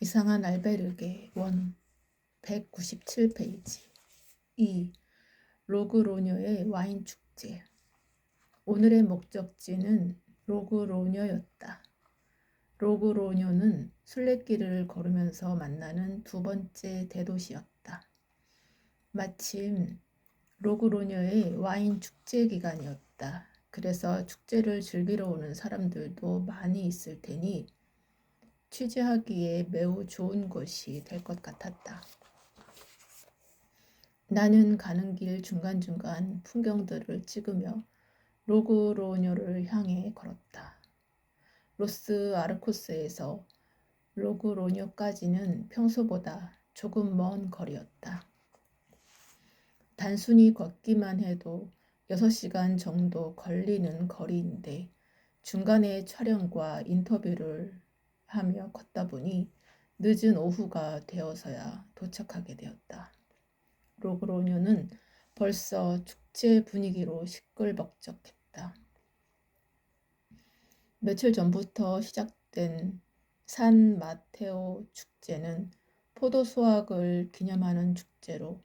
이상한 알베르게 원 197페이지 2. 로그로녀의 와인 축제. 오늘의 목적지는 로그로녀였다. 로그로녀는 순례길을 걸으면서 만나는 두 번째 대도시였다. 마침 로그로녀의 와인 축제 기간이었다. 그래서 축제를 즐기러 오는 사람들도 많이 있을 테니 취재하기에 매우 좋은 곳이 될 것 같았다. 나는 가는 길 중간중간 풍경들을 찍으며 로그로뇨를 향해 걸었다. 로스 아르코스에서 로그로뇨까지는 평소보다 조금 먼 거리였다. 단순히 걷기만 해도 6시간 정도 걸리는 거리인데 중간에 촬영과 인터뷰를 하며 걷다 보니 늦은 오후가 되어서야 도착하게 되었다. 로그로뇨는 벌써 축제 분위기로 시끌벅적했다. 며칠 전부터 시작된 산 마테오 축제는 포도 수확을 기념하는 축제로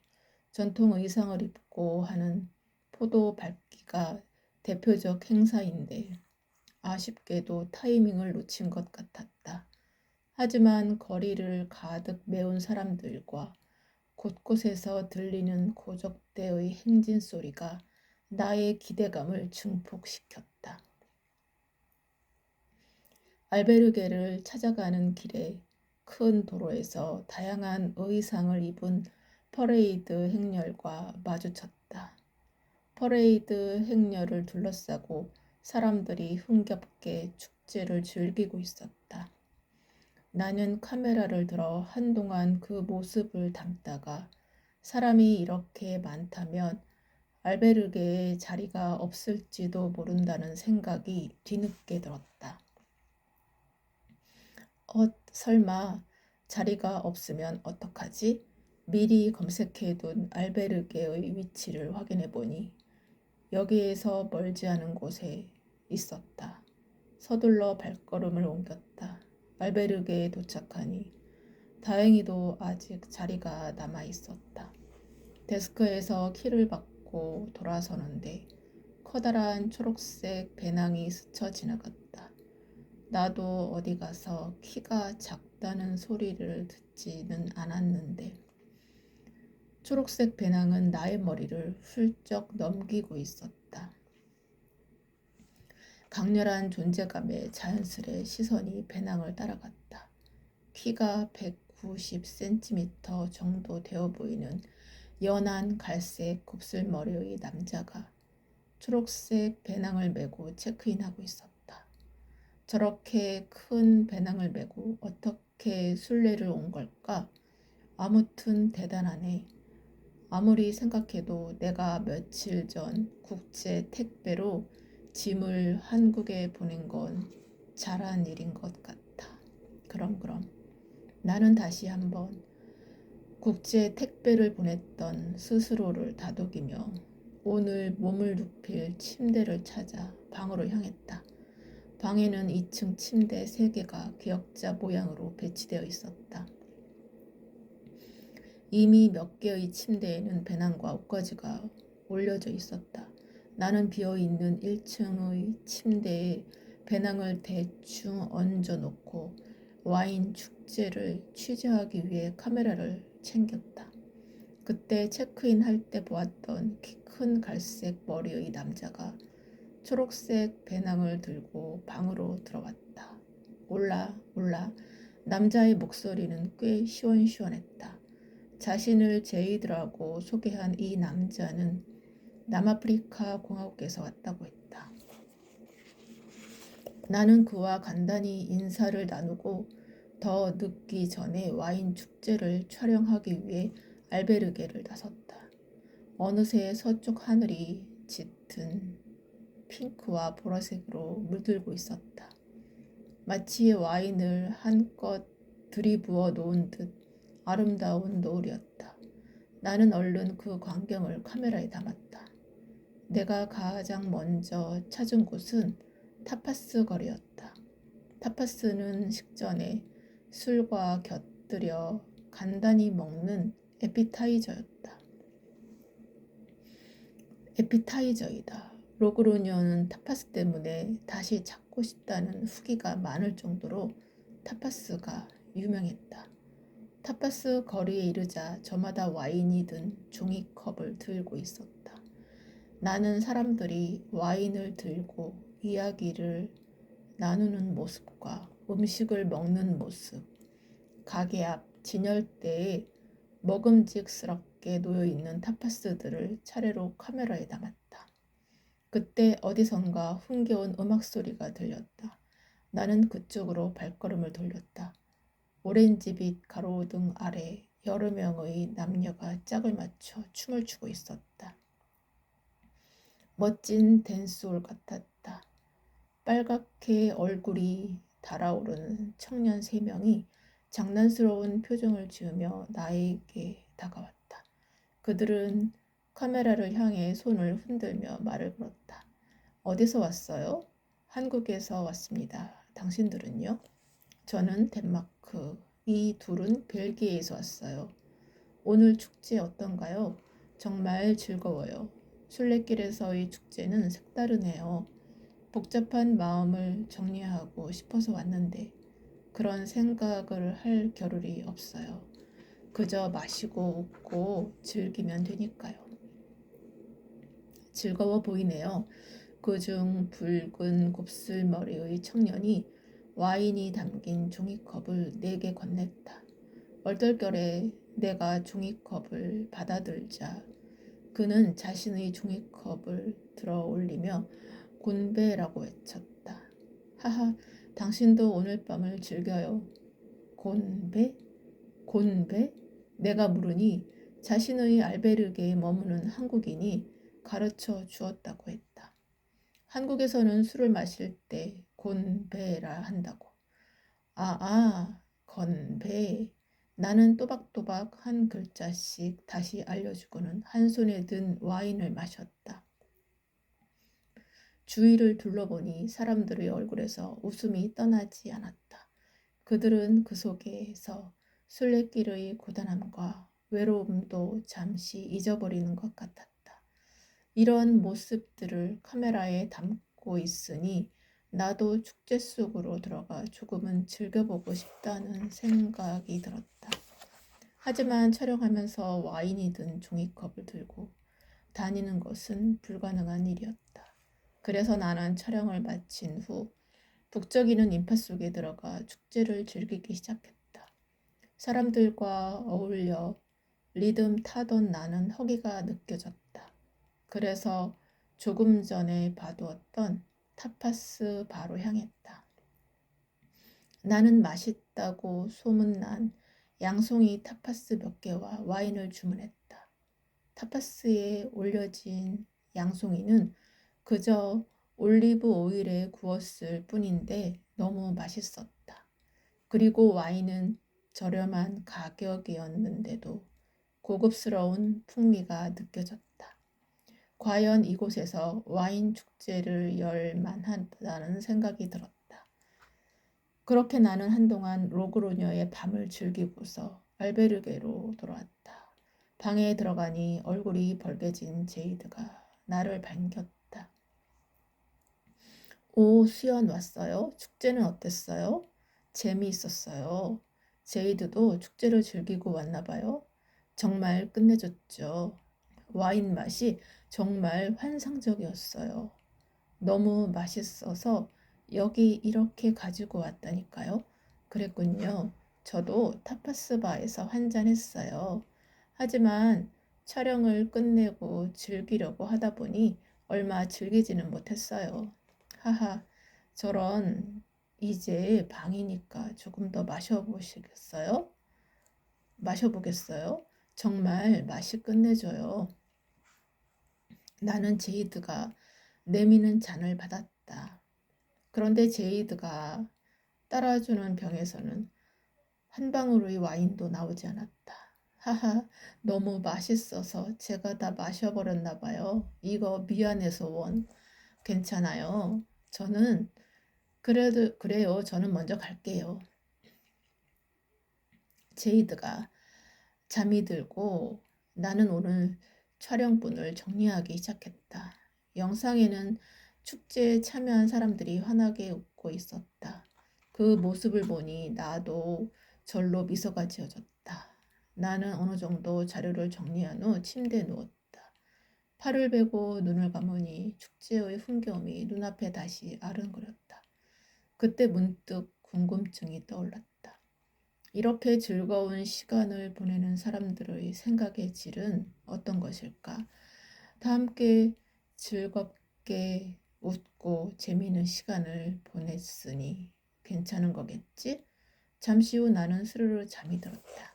전통 의상을 입고 하는 포도 밟기가 대표적 행사인데 아쉽게도 타이밍을 놓친 것 같았다. 하지만 거리를 가득 메운 사람들과 곳곳에서 들리는 고적대의 행진 소리가 나의 기대감을 증폭시켰다. 알베르게를 찾아가는 길에 큰 도로에서 다양한 의상을 입은 퍼레이드 행렬과 마주쳤다. 퍼레이드 행렬을 둘러싸고 사람들이 흥겹게 축제를 즐기고 있었다. 나는 카메라를 들어 한동안 그 모습을 담다가 사람이 이렇게 많다면 알베르게에 자리가 없을지도 모른다는 생각이 뒤늦게 들었다. 설마 자리가 없으면 어떡하지? 미리 검색해둔 알베르게의 위치를 확인해보니 여기에서 멀지 않은 곳에 있었다. 서둘러 발걸음을 옮겼다. 알베르게에 도착하니 다행히도 아직 자리가 남아있었다. 데스크에서 키를 받고 돌아서는데 커다란 초록색 배낭이 스쳐 지나갔다. 나도 어디 가서 키가 작다는 소리를 듣지는 않았는데 초록색 배낭은 나의 머리를 훌쩍 넘기고 있었다. 강렬한 존재감에 자연스레 시선이 배낭을 따라갔다. 키가 190cm 정도 되어 보이는 연한 갈색 곱슬머리의 남자가 초록색 배낭을 메고 체크인하고 있었다. 저렇게 큰 배낭을 메고 어떻게 순례를 온 걸까? 아무튼 대단하네. 아무리 생각해도 내가 며칠 전 국제 택배로 짐을 한국에 보낸 건 잘한 일인 것 같아. 그럼. 나는 다시 한번 국제 택배를 보냈던 스스로를 다독이며 오늘 몸을 눕힐 침대를 찾아 방으로 향했다. 방에는 2층 침대 3개가 기역자 모양으로 배치되어 있었다. 이미 몇 개의 침대에는 배낭과 옷가지가 올려져 있었다. 나는 비어있는 1층의 침대에 배낭을 대충 얹어놓고 와인 축제를 취재하기 위해 카메라를 챙겼다. 그때 체크인할 때 보았던 키 큰 갈색 머리의 남자가 초록색 배낭을 들고 방으로 들어왔다. 올라. 남자의 목소리는 꽤 시원시원했다. 자신을 제이드라고 소개한 이 남자는 남아프리카 공화국에서 왔다고 했다. 나는 그와 간단히 인사를 나누고 더 늦기 전에 와인 축제를 촬영하기 위해 알베르게를 나섰다. 어느새 서쪽 하늘이 짙은 핑크와 보라색으로 물들고 있었다. 마치 와인을 한껏 들이부어 놓은 듯 아름다운 노을이었다. 나는 얼른 그 광경을 카메라에 담았다. 내가 가장 먼저 찾은 곳은 타파스 거리였다. 타파스는 식전에 술과 곁들여 간단히 먹는 에피타이저였다. 에피타이저이다. 로그로뇨는 타파스 때문에 다시 찾고 싶다는 후기가 많을 정도로 타파스가 유명했다. 타파스 거리에 이르자 저마다 와인이 든 종이컵을 들고 있었다. 나는 사람들이 와인을 들고 이야기를 나누는 모습과 음식을 먹는 모습, 가게 앞 진열대에 먹음직스럽게 놓여있는 타파스들을 차례로 카메라에 담았다. 그때 어디선가 흥겨운 음악 소리가 들렸다. 나는 그쪽으로 발걸음을 돌렸다. 오렌지빛 가로등 아래 여러 명의 남녀가 짝을 맞춰 춤을 추고 있었다. 멋진 댄스홀 같았다. 빨갛게 얼굴이 달아오르는 청년 3명이 장난스러운 표정을 지으며 나에게 다가왔다. 그들은 카메라를 향해 손을 흔들며 말을 걸었다. 어디서 왔어요? 한국에서 왔습니다. 당신들은요? 저는 덴마크. 이 둘은 벨기에에서 왔어요. 오늘 축제 어떤가요? 정말 즐거워요. 순례길에서의 축제는 색다르네요. 복잡한 마음을 정리하고 싶어서 왔는데 그런 생각을 할 겨를이 없어요. 그저 마시고 웃고 즐기면 되니까요. 즐거워 보이네요. 그중 붉은 곱슬머리의 청년이 와인이 담긴 종이컵을 내게 건넸다. 얼떨결에 내가 종이컵을 받아들자 그는 자신의 종이컵을 들어 올리며 곤배라고 외쳤다. 하하, 당신도 오늘 밤을 즐겨요. 곤배? 곤배? 내가 물으니 자신의 알베르게에 머무는 한국인이 가르쳐 주었다고 했다. 한국에서는 술을 마실 때 곤배라 한다고. 건배. 나는 또박또박 한 글자씩 다시 알려주고는 한 손에 든 와인을 마셨다. 주위를 둘러보니 사람들의 얼굴에서 웃음이 떠나지 않았다. 그들은 그 속에서 순례길의 고단함과 외로움도 잠시 잊어버리는 것 같았다. 이런 모습들을 카메라에 담고 있으니 나도 축제 속으로 들어가 조금은 즐겨보고 싶다는 생각이 들었다. 하지만 촬영하면서 와인이 든 종이컵을 들고 다니는 것은 불가능한 일이었다. 그래서 나는 촬영을 마친 후 북적이는 인파 속에 들어가 축제를 즐기기 시작했다. 사람들과 어울려 리듬 타던 나는 허기가 느껴졌다. 그래서 조금 전에 봐두었던 타파스 바로 향했다. 나는 맛있다고 소문난 양송이 타파스 몇 개와 와인을 주문했다. 타파스에 올려진 양송이는 그저 올리브 오일에 구웠을 뿐인데 너무 맛있었다. 그리고 와인은 저렴한 가격이었는데도 고급스러운 풍미가 느껴졌다. 과연 이곳에서 와인 축제를 열 만하다는 생각이 들었다. 그렇게 나는 한동안 로그로녀의 밤을 즐기고서 알베르게로 돌아왔다. 방에 들어가니 얼굴이 벌개진 제이드가 나를 반겼다. 오, 수연 왔어요? 축제는 어땠어요? 재미있었어요. 제이드도 축제를 즐기고 왔나 봐요. 정말 끝내줬죠. 와인 맛이 정말 환상적이었어요. 너무 맛있어서 여기 이렇게 가지고 왔다니까요. 그랬군요. 저도 타파스 바에서 한잔 했어요. 하지만 촬영을 끝내고 즐기려고 하다 보니 얼마 즐기지는 못했어요. 하하, 저런 이제 방이니까 조금 더 마셔보시겠어요? 마셔보겠어요? 정말 맛이 끝내줘요. 나는 제이드가 내미는 잔을 받았다. 그런데 제이드가 따라주는 병에서는 한 방울의 와인도 나오지 않았다. 하하, 너무 맛있어서 제가 다 마셔버렸나 봐요. 이거 미안해서 원. 괜찮아요. 저는 그래요. 저는 먼저 갈게요. 제이드가 잠이 들고 나는 오늘 촬영분을 정리하기 시작했다. 영상에는 축제에 참여한 사람들이 환하게 웃고 있었다. 그 모습을 보니 나도 절로 미소가 지어졌다. 나는 어느 정도 자료를 정리한 후 침대에 누웠다. 팔을 베고 눈을 감으니 축제의 흥겨움이 눈앞에 다시 아른거렸다. 그때 문득 궁금증이 떠올랐다. 이렇게 즐거운 시간을 보내는 사람들의 생각의 질은 어떤 것일까? 다 함께 즐겁게 웃고 재미있는 시간을 보냈으니 괜찮은 거겠지? 잠시 후 나는 스르르 잠이 들었다.